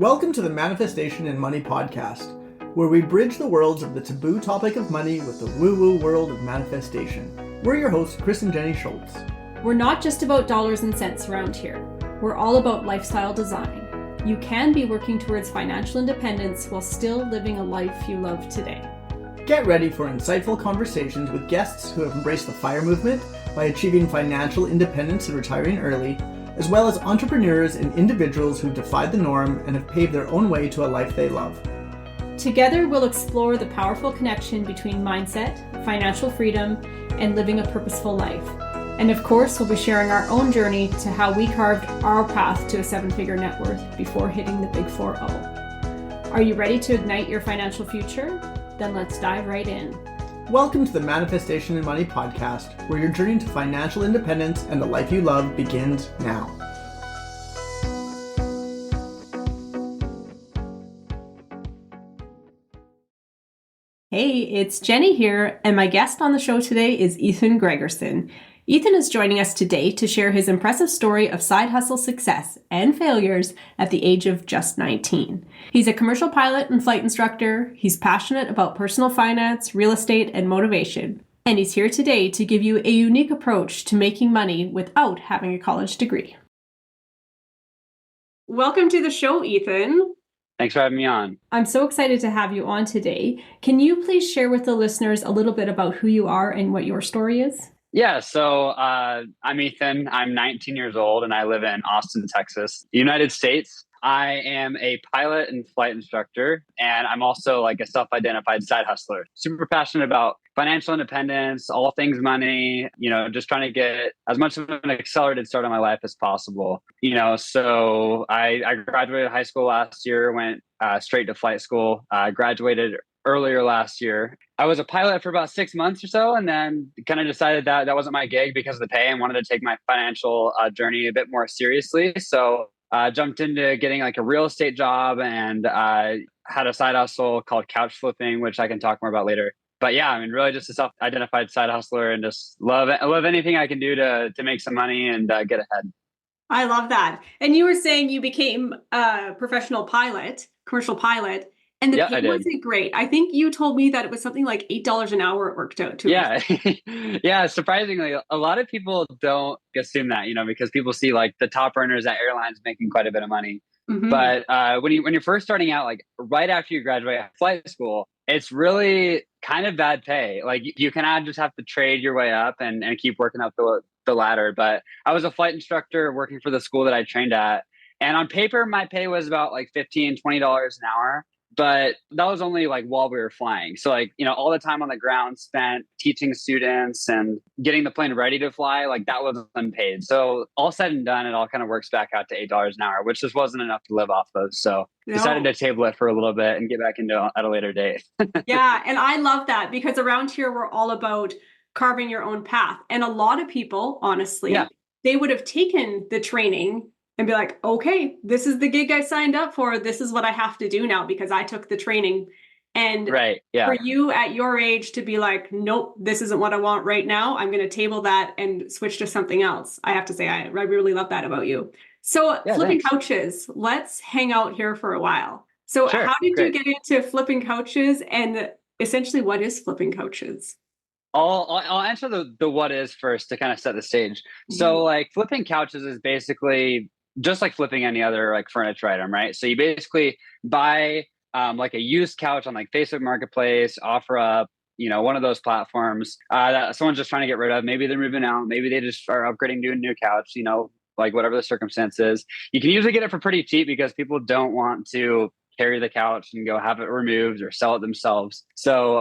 Welcome to the Manifestation and Money podcast, where we bridge the worlds of the taboo topic of money with the woo-woo world of manifestation. We're your hosts, Chris and Jenny Schultz. We're not just about dollars and cents around here. We're all about lifestyle design. You can be working towards financial independence while still living a life you love today. Get ready for insightful conversations with guests who have embraced the FIRE movement by achieving financial independence and retiring early, as well as entrepreneurs and individuals who defied the norm and have paved their own way to a life they love. Together, we'll explore the powerful connection between mindset, financial freedom, and living a purposeful life. And of course, we'll be sharing our own journey to how we carved our path to a seven-figure net worth before hitting the big 4-0. Are you ready to ignite your financial future? Then let's dive right in. Welcome to the Manifestation and Money podcast, where your journey to financial independence and the life you love begins now. Hey, it's Jenny here, and my guest on the show today is Ethan Gregerson. Ethan is joining us today to share his impressive story of side hustle success and failures at the age of just 19. He's a commercial pilot and flight instructor. He's passionate about personal finance, real estate, and motivation. And he's here today to give you a unique approach to making money without having a college degree. Welcome to the show, Ethan. Thanks for having me on. I'm so excited to have you on today. Can you please share with the listeners a little bit about who you are and what your story is? Yeah, so I'm Ethan. I'm 19 years old and I live in Austin, Texas, United States. I am a pilot and flight instructor, and I'm also like a self-identified side hustler. Super passionate about financial independence, all things money, just trying to get as much of an accelerated start on my life as possible. So I graduated high school last year, went straight to flight school, graduated earlier last year. I was a pilot for about 6 months or so, and then kind of decided that that wasn't my gig because of the pay and wanted to take my financial journey a bit more seriously. So jumped into getting like a real estate job, and had a side hustle called couch flipping, which I can talk more about later. But yeah, I mean, really just a self-identified side hustler, and just love anything I can do to make some money and get ahead. I love that. And you were saying you became a professional pilot, commercial pilot. And the pay wasn't great. I think you told me that it was something like $8 an hour it worked out to. Yeah. Yeah. Surprisingly, a lot of people don't assume that, because people see like the top earners at airlines making quite a bit of money. Mm-hmm. But when you're first starting out, like right after you graduate flight school, it's really kind of bad pay. Like you kind of just have to trade your way up and keep working up the ladder. But I was a flight instructor working for the school that I trained at. And on paper, my pay was about like $15, $20 an hour. But that was only like while we were flying. So like, all the time on the ground spent teaching students and getting the plane ready to fly, like that was unpaid. So all said and done, it all kind of works back out to $8 an hour, which just wasn't enough to live off of. So decided to table it for a little bit and get back into it at a later date. Yeah. And I love that because around here, we're all about carving your own path. And a lot of people, honestly, they would have taken the training and be like, okay, this is the gig I signed up for. This is what I have to do now because I took the training. And for you at your age to be like, nope, this isn't what I want right now. I'm going to table that and switch to something else. I have to say, I really love that about you. So flipping couches, let's hang out here for a while. So how did you get into flipping couches, and essentially what is flipping couches? I'll answer the what is first to kind of set the stage. So like flipping couches is basically just like flipping any other like furniture item, right? So you basically buy like a used couch on like Facebook Marketplace, OfferUp, one of those platforms that someone's just trying to get rid of. Maybe they're moving out, maybe they just are upgrading to a new couch, like whatever the circumstance is. You can usually get it for pretty cheap because people don't want to carry the couch and go have it removed or sell it themselves. So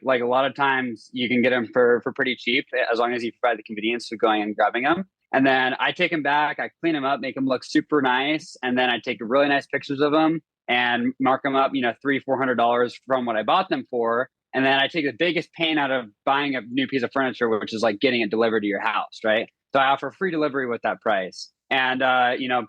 like a lot of times you can get them for pretty cheap as long as you provide the convenience of going and grabbing them. And then I take them back, I clean them up, make them look super nice. And then I take really nice pictures of them and mark them up, $300-$400 from what I bought them for. And then I take the biggest pain out of buying a new piece of furniture, which is like getting it delivered to your house, right? So I offer free delivery with that price. And,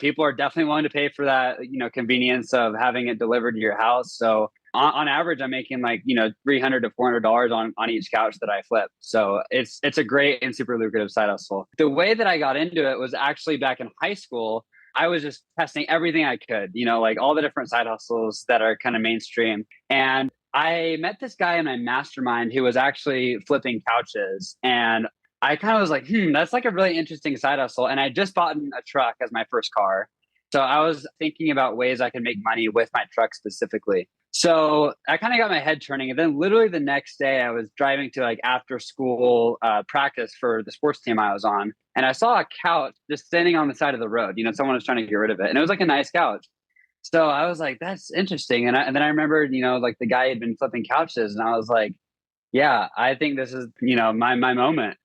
people are definitely willing to pay for that, convenience of having it delivered to your house. So on average, I'm making like, $300 to $400 on each couch that I flip. So it's a great and super lucrative side hustle. The way that I got into it was actually back in high school. I was just testing everything I could, like all the different side hustles that are kind of mainstream. And I met this guy in my mastermind who was actually flipping couches. And I kind of was like, that's like a really interesting side hustle. And I just bought a truck as my first car. So I was thinking about ways I could make money with my truck specifically. So I kind of got my head turning. And then literally the next day I was driving to like after school practice for the sports team I was on. And I saw a couch just standing on the side of the road. Someone was trying to get rid of it. And it was like a nice couch. So I was like, that's interesting. And then I remembered, like the guy had been flipping couches. And I was like, yeah, I think this is, my moment,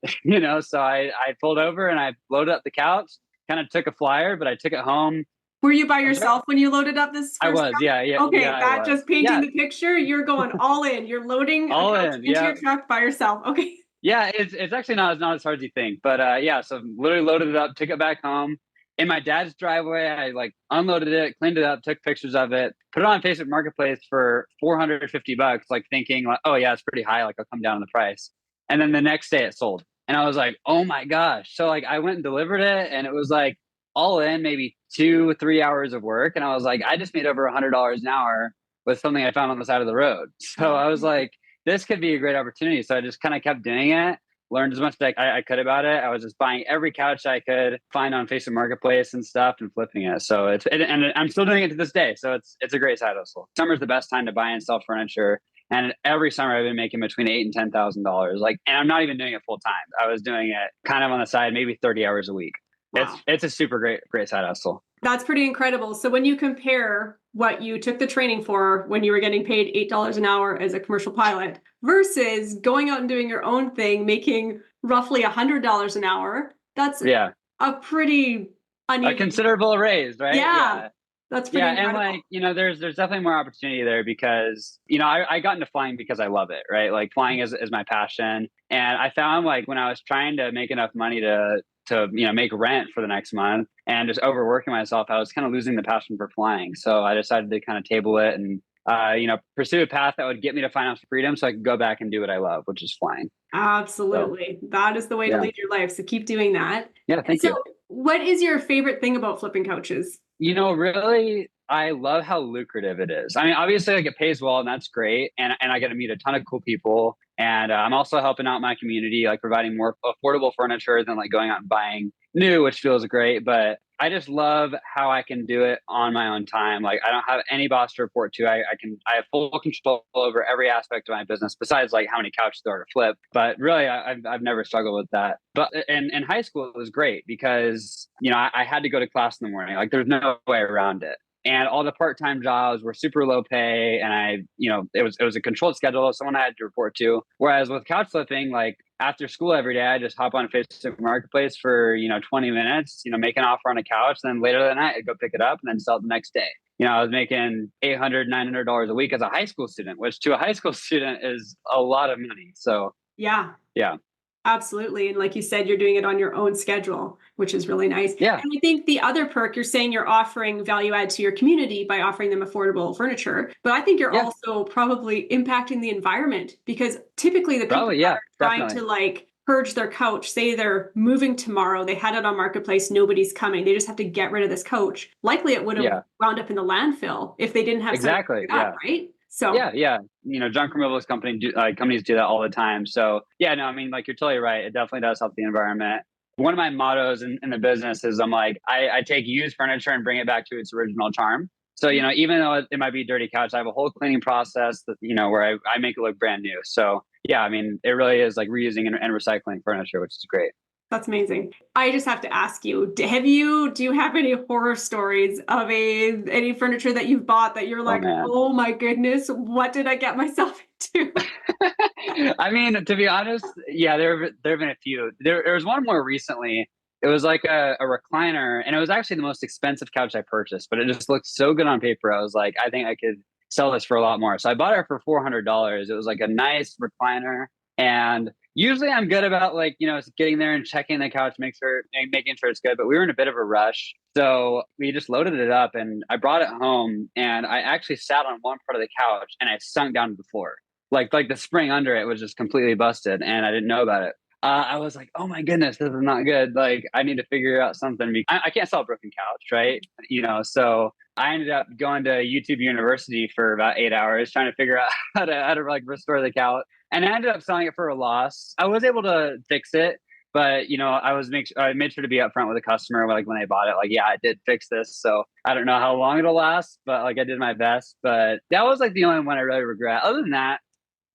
So I pulled over and I loaded up the couch, kind of took a flyer, but I took it home. Were you by yourself when you loaded up this? I was, yeah. Okay, yeah, that just painting the picture. You're going all in. You're loading all a couch into your truck by yourself. Okay. Yeah, it's actually not as hard as you think, but so literally loaded it up, took it back home. In my dad's driveway, I like unloaded it, cleaned it up, took pictures of it, put it on Facebook Marketplace for $450, like thinking like, oh yeah, it's pretty high, like I'll come down on the price. And then the next day it sold. And I was like, oh my gosh. So like I went and delivered it and it was like all in maybe 2-3 hours of work. And I was like, I just made over $100 an hour with something I found on the side of the road. So I was like, this could be a great opportunity. So I just kind of kept doing it. Learned as much as I could about it. I was just buying every couch I could find on Facebook Marketplace and stuff and flipping it. So and I'm still doing it to this day. So it's a great side hustle. Summer's the best time to buy and sell furniture. And every summer I've been making between $8,000 and $10,000. Like, and I'm not even doing it full time. I was doing it kind of on the side, maybe 30 hours a week. Wow. It's a super great side hustle. That's pretty incredible. So when you compare what you took the training for when you were getting paid $8 an hour as a commercial pilot versus going out and doing your own thing, making roughly $100 an hour, that's a pretty uneven. A considerable raise, right? Yeah. That's pretty incredible. And like, there's definitely more opportunity there because, I got into flying because I love it, right? Like flying is my passion. And I found like when I was trying to make enough money to make rent for the next month and just overworking myself, I was kind of losing the passion for flying. So I decided to kind of table it and, pursue a path that would get me to financial freedom so I could go back and do what I love, which is flying. Absolutely. So, that is the way to lead your life. So keep doing that. Yeah, thank you. What is your favorite thing about flipping couches? Really, I love how lucrative it is. I mean, obviously, like it pays well, and that's great. And I get to meet a ton of cool people. And I'm also helping out my community, like providing more affordable furniture than like going out and buying new, which feels great. But I just love how I can do it on my own time. Like I don't have any boss to report to. I have full control over every aspect of my business, besides like how many couches there are to flip. But really, I've never struggled with that. But in high school, it was great because I had to go to class in the morning. Like there's no way around it. And all the part-time jobs were super low pay. And it was a controlled schedule, someone I had to report to. Whereas with couch flipping, like after school every day, I just hop on Facebook Marketplace for, 20 minutes, make an offer on a couch. Then later that night, I'd go pick it up and then sell it the next day. I was making $800, $900 a week as a high school student, which to a high school student is a lot of money. So yeah. Absolutely. And like you said, you're doing it on your own schedule, which is really nice. Yeah. And I think the other perk, you're saying you're offering value add to your community by offering them affordable furniture. But I think you're also probably impacting the environment because typically the people are trying to like purge their couch, say they're moving tomorrow, they had it on Marketplace, nobody's coming, they just have to get rid of this couch. Likely it would have wound up in the landfill if they didn't have exactly. Right? So junk removals companies do that all the time. So yeah, no, I mean, like you're totally right. It definitely does help the environment. One of my mottos in the business is I take used furniture and bring it back to its original charm. So, even though it might be a dirty couch, I have a whole cleaning process that, where I make it look brand new. So yeah, I mean, it really is like reusing and recycling furniture, which is great. That's amazing. I just have to ask you, do you have any horror stories of any furniture that you've bought that you're like, oh my goodness, what did I get myself into? I mean, to be honest, yeah, there have been a few. There was one more recently. It was like a recliner, and it was actually the most expensive couch I purchased, but it just looked so good on paper. I was like, I think I could sell this for a lot more. So I bought it for $400. It was like a nice recliner. And usually I'm good about getting there and checking the couch, making sure it's good. But we were in a bit of a rush. So we just loaded it up and I brought it home and I actually sat on one part of the couch and I sunk down to the floor. Like the spring under it was just completely busted and I didn't know about it. I was like, oh my goodness, this is not good. Like, I need to figure out something. I can't sell a broken couch, right? So I ended up going to YouTube University for about 8 hours trying to figure out how to like restore the couch, and I ended up selling it for a loss. I was able to fix it, but I made sure to be upfront with the customer, like when they bought it, like, yeah, I did fix this. So I don't know how long it'll last, but like I did my best. But that was like the only one I really regret. Other than that,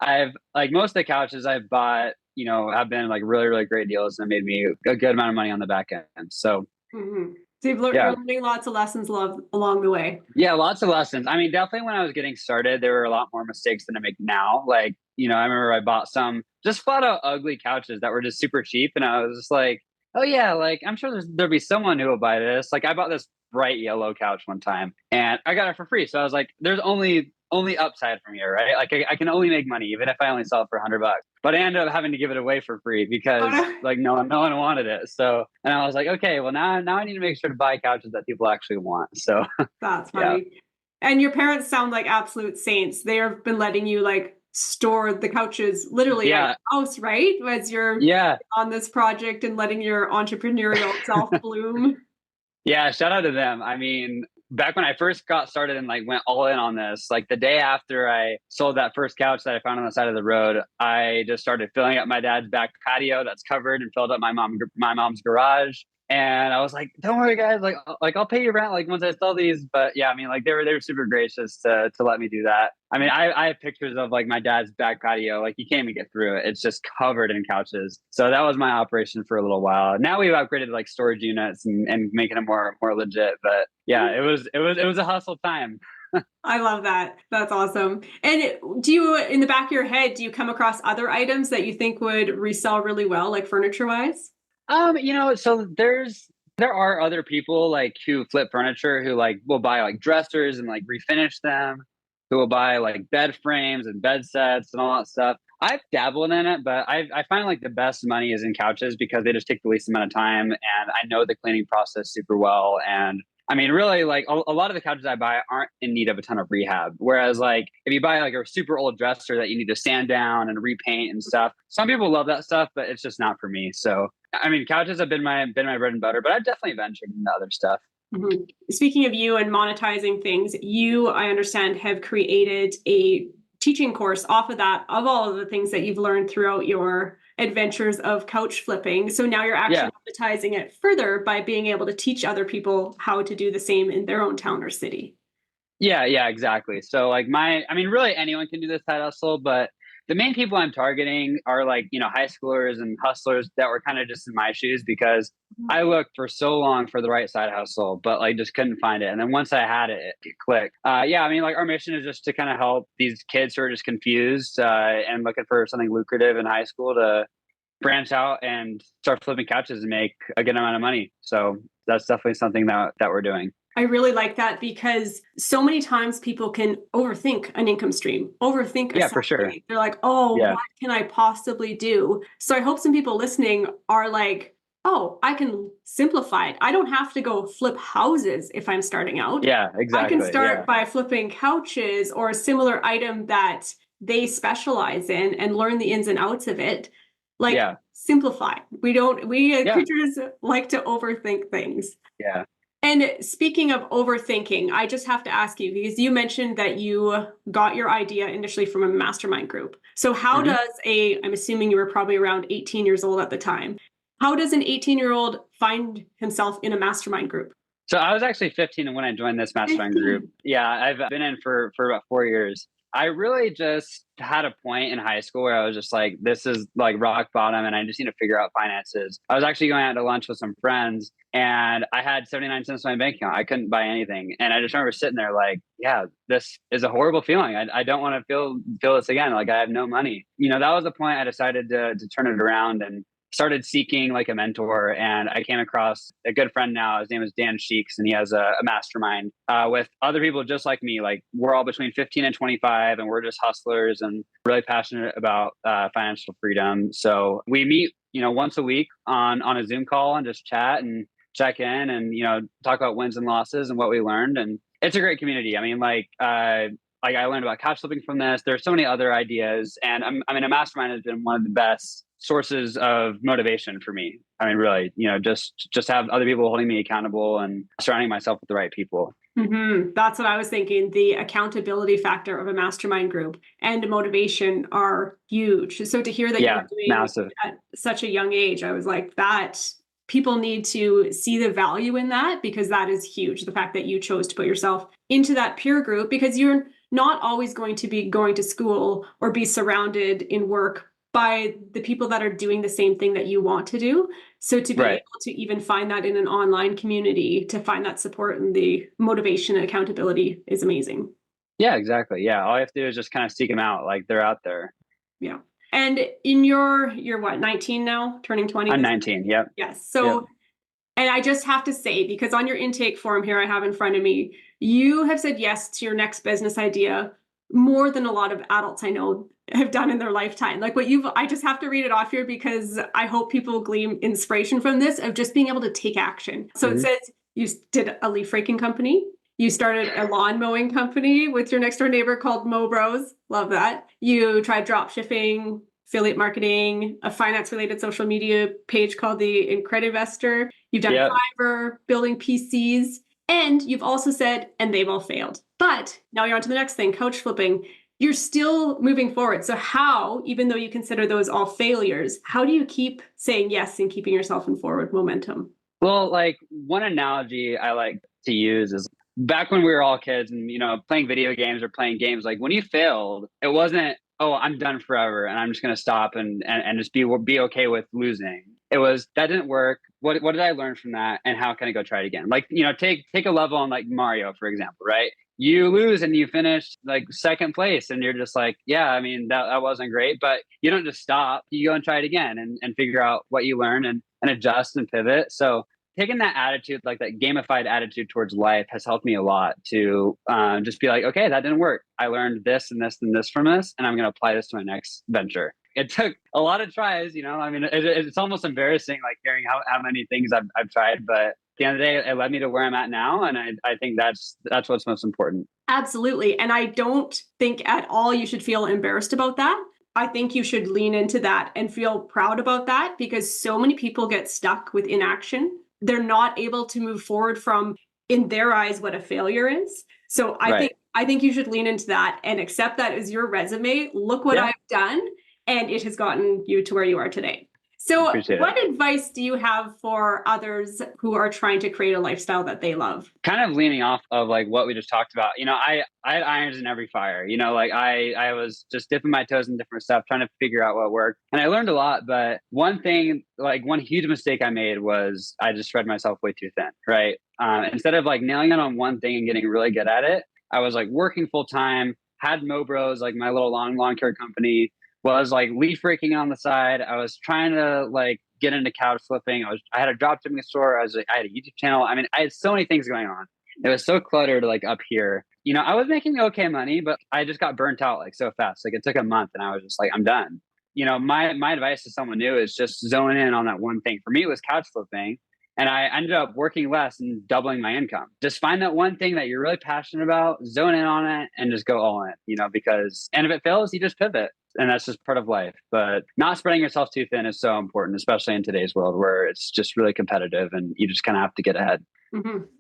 I've like most of the couches I've bought, have been like really, really great deals and made me a good amount of money on the back end. So, So you're learning lots of lessons along the way. Yeah, lots of lessons. I mean, definitely when I was getting started, there were a lot more mistakes than I make now. Like, I remember I bought some just flat out ugly couches that were just super cheap. And I was just like, oh yeah, like I'm sure there'll be someone who will buy this. Like I bought this bright yellow couch one time and I got it for free. So I was like, there's only upside from here, right? Like I can only make money even if I only sell it for $100. But I ended up having to give it away for free because like no one wanted it. So, and I was like, okay, well now I need to make sure to buy couches that people actually want. So that's funny. Yeah. And your parents sound like absolute saints. They have been letting you like store the couches literally at your house, right? As you're on this project and letting your entrepreneurial self bloom. Yeah, shout out to them. I mean, back when I first got started and like went all in on this, like the day after I sold that first couch that I found on the side of the road, I just started filling up my dad's back patio that's covered and filled up my mom's garage. And I was like, don't worry guys, like I'll pay you rent like once I sell these. But yeah, I mean, like they were super gracious to let me do that. I mean, I have pictures of like my dad's back patio, like you can't even get through it. It's just covered in couches. So that was my operation for a little while. Now we've upgraded like storage units and making it more legit. But yeah, it was a hustle time. I love that. That's awesome. And do you, in the back of your head, do you come across other items that you think would resell really well, like furniture wise? So there are other people like who flip furniture who like will buy like dressers and like refinish them, who will buy like bed frames and bed sets and all that stuff. I've dabbled in it, but I find like the best money is in couches because they just take the least amount of time and I know the cleaning process super well. And I mean, really, like a lot of the couches I buy aren't in need of a ton of rehab. Whereas, like, if you buy like a super old dresser that you need to sand down and repaint and stuff, some people love that stuff, but it's just not for me. So, I mean, couches have been my bread and butter, but I've definitely ventured into other stuff. Mm-hmm. Speaking of you and monetizing things, you, I understand, have created a teaching course off of that, of all of the things that you've learned throughout your adventures of couch flipping. So now you're actually monetizing it further by being able to teach other people how to do the same in their own town or city. Yeah, exactly. So like really anyone can do this side hustle, but the main people I'm targeting are like, high schoolers and hustlers that were kind of just in my shoes because I looked for so long for the right side hustle, but like just couldn't find it. And then once I had it, it clicked. I mean, like our mission is just to kind of help these kids who are just confused and looking for something lucrative in high school to branch out and start flipping couches and make a good amount of money. So that's definitely something that we're doing. I really like that because so many times people can overthink an income stream, overthink a salary. For sure. They're like, what can I possibly do? So I hope some people listening are like, oh, I can simplify it. I don't have to go flip houses if I'm starting out. Yeah, exactly. I can start by flipping couches or a similar item that they specialize in and learn the ins and outs of it. Simplify. We creatures like to overthink things. Yeah. And speaking of overthinking, I just have to ask you, because you mentioned that you got your idea initially from a mastermind group. So how does I'm assuming you were probably around 18 years old at the time. How does an 18-year-old find himself in a mastermind group? So I was actually 15 when I joined this mastermind group. Yeah, I've been in for about 4 years. I really just had a point in high school where I was just like, this is like rock bottom and I just need to figure out finances. I was actually going out to lunch with some friends and I had 79 cents in my bank account. I couldn't buy anything. And I just remember sitting there like, yeah, this is a horrible feeling. I don't want to feel this again. Like I have no money. That was the point I decided to turn it around and started seeking like a mentor, and I came across a good friend now. His name is Dan Sheeks, and he has a mastermind with other people just like me. Like we're all between 15 and 25, and we're just hustlers and really passionate about financial freedom. So we meet, once a week on a Zoom call and just chat and check in and talk about wins and losses and what we learned. And it's a great community. I mean, like like I learned about couch flipping from this. There's so many other ideas, and I mean, a mastermind has been one of the best sources of motivation for me. I mean, really, just have other people holding me accountable and surrounding myself with the right people. That's what I was thinking. The accountability factor of a mastermind group and motivation are huge. So to hear that you're doing massive. at such a young age, I was like, that people need to see the value in that, because that is huge. The fact that you chose to put yourself into that peer group, because you're not always going to be going to school or be surrounded in work by the people that are doing the same thing that you want to do. So to be able to even find that in an online community, to find that support and the motivation and accountability is amazing. Yeah, exactly. Yeah. All you have to do is just kind of seek them out. Like, they're out there. Yeah. And in you're what, 19 now, turning 20? I'm 19. Yep. Yes. So, and I just have to say, because on your intake form here I have in front of me, you have said yes to your next business idea more than a lot of adults I know have done in their lifetime. Like I just have to read it off here because I hope people glean inspiration from this, of just being able to take action. So it says you did a leaf raking company. You started a lawn mowing company with your next door neighbor called Mow Bros. Love that. You tried drop shipping, affiliate marketing, a finance related social media page called the Incredivestor. You've done Fiverr, building PCs, and you've also said, and they've all failed. But now you're on to the next thing, couch flipping. You're still moving forward. So how, even though you consider those all failures, how do you keep saying yes and keeping yourself in forward momentum? Well, like, one analogy I like to use is back when we were all kids and, playing video games or playing games, like when you failed, it wasn't, oh, I'm done forever and I'm just going to stop and just be okay with losing. It was, that didn't work. What did I learn from that? And how can I go try it again? Like, take a level on like Mario, for example, right? You lose and you finish like second place and you're just like, yeah, I mean, that wasn't great, but you don't just stop. You go and try it again and figure out what you learn and adjust and pivot. So taking that attitude, like that gamified attitude towards life, has helped me a lot to just be like, okay, that didn't work. I learned this and this and this from this, and I'm going to apply this to my next venture. It took a lot of tries, I mean, it's almost embarrassing, like hearing how many things I've tried, but at the end of the day, it led me to where I'm at now. And I think that's what's most important. Absolutely. And I don't think at all you should feel embarrassed about that. I think you should lean into that and feel proud about that, because so many people get stuck with inaction. They're not able to move forward from, in their eyes, what a failure is. So I think you should lean into that and accept that as your resume. Look what I've done, and it has gotten you to where you are today. So what advice do you have for others who are trying to create a lifestyle that they love? Kind of leaning off of like what we just talked about. I had irons in every fire. Like I was just dipping my toes in different stuff, trying to figure out what worked. And I learned a lot. But one thing, like one huge mistake I made was I just spread myself way too thin, right? Instead of like nailing it on one thing and getting really good at it, I was like working full time, had Mow Bros, like my little lawn care company, was like leaf raking on the side. I was trying to like get into couch flipping. I had a drop shipping store. I had a YouTube channel. I mean, I had so many things going on. It was so cluttered, like up here. I was making okay money, but I just got burnt out like so fast. Like it took a month and I was just like, I'm done. My advice to someone new is just zone in on that one thing. For me, it was couch flipping. And I ended up working less and doubling my income. Just find that one thing that you're really passionate about, zone in on it, and just go all in, and if it fails, you just pivot. And that's just part of life. But not spreading yourself too thin is so important, especially in today's world where it's just really competitive and you just kind of have to get ahead.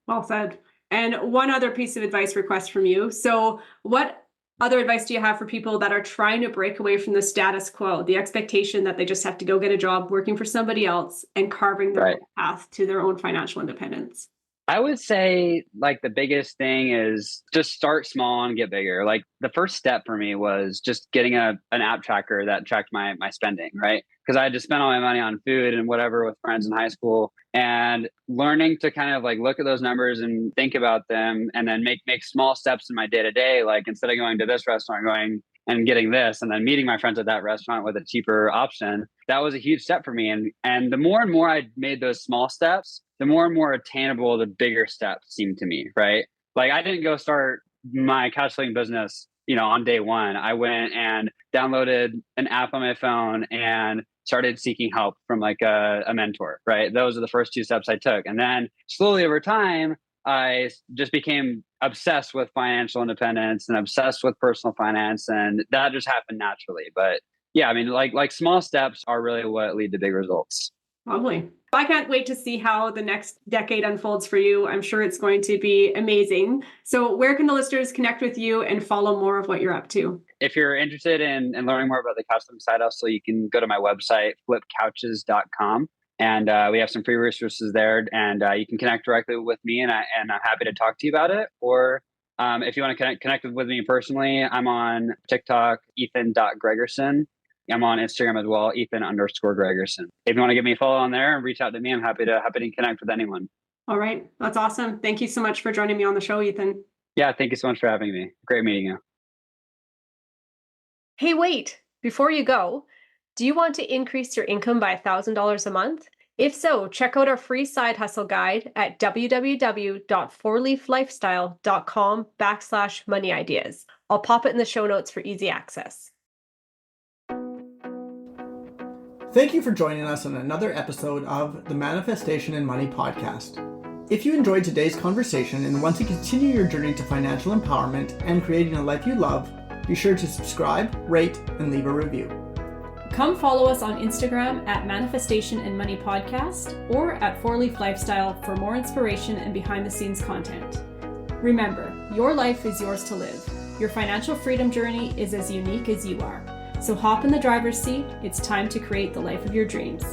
Well said. And one other piece of advice request from you. So what other advice do you have for people that are trying to break away from the status quo, the expectation that they just have to go get a job working for somebody else and carving their own path to their own financial independence? I would say like the biggest thing is just start small and get bigger. Like the first step for me was just getting an app tracker that tracked my spending, right? Because I had to spend all my money on food and whatever with friends in high school, and learning to kind of like look at those numbers and think about them and then make small steps in my day to day. Like instead of going to this restaurant, going and getting this and then meeting my friends at that restaurant with a cheaper option. That was a huge step for me. And the more and more I made those small steps, the more and more attainable the bigger steps seemed to me, right? Like I didn't go start my couch flipping business, on day one. I went and downloaded an app on my phone and started seeking help from like a mentor, right? Those are the first two steps I took. And then slowly over time, I just became obsessed with financial independence and obsessed with personal finance, and that just happened naturally. But yeah, I mean, like small steps are really what lead to big results. Lovely. I can't wait to see how the next decade unfolds for you. I'm sure it's going to be amazing. So where can the listeners connect with you and follow more of what you're up to? If you're interested in learning more about the custom side hustle, you can go to my website, flipcouches.com. And we have some free resources there, and you can connect directly with me, and I'm happy to talk to you about it. Or if you want to connect with me personally, I'm on TikTok, Ethan.Gregerson. I'm on Instagram as well, Ethan_Gregerson. If you want to give me a follow on there and reach out to me, I'm happy to connect with anyone. All right. That's awesome. Thank you so much for joining me on the show, Ethan. Yeah, thank you so much for having me. Great meeting you. Hey, wait, before you go, do you want to increase your income by $1,000 a month? If so, check out our free side hustle guide at www.fourleaflifestyle.com/money ideas. I'll pop it in the show notes for easy access. Thank you for joining us on another episode of the Manifestation and Money podcast. If you enjoyed today's conversation and want to continue your journey to financial empowerment and creating a life you love, be sure to subscribe, rate, and leave a review. Come follow us on Instagram at Manifestation and Money Podcast or at 4Leaf Lifestyle for more inspiration and behind-the-scenes content. Remember, your life is yours to live. Your financial freedom journey is as unique as you are. So hop in the driver's seat. It's time to create the life of your dreams.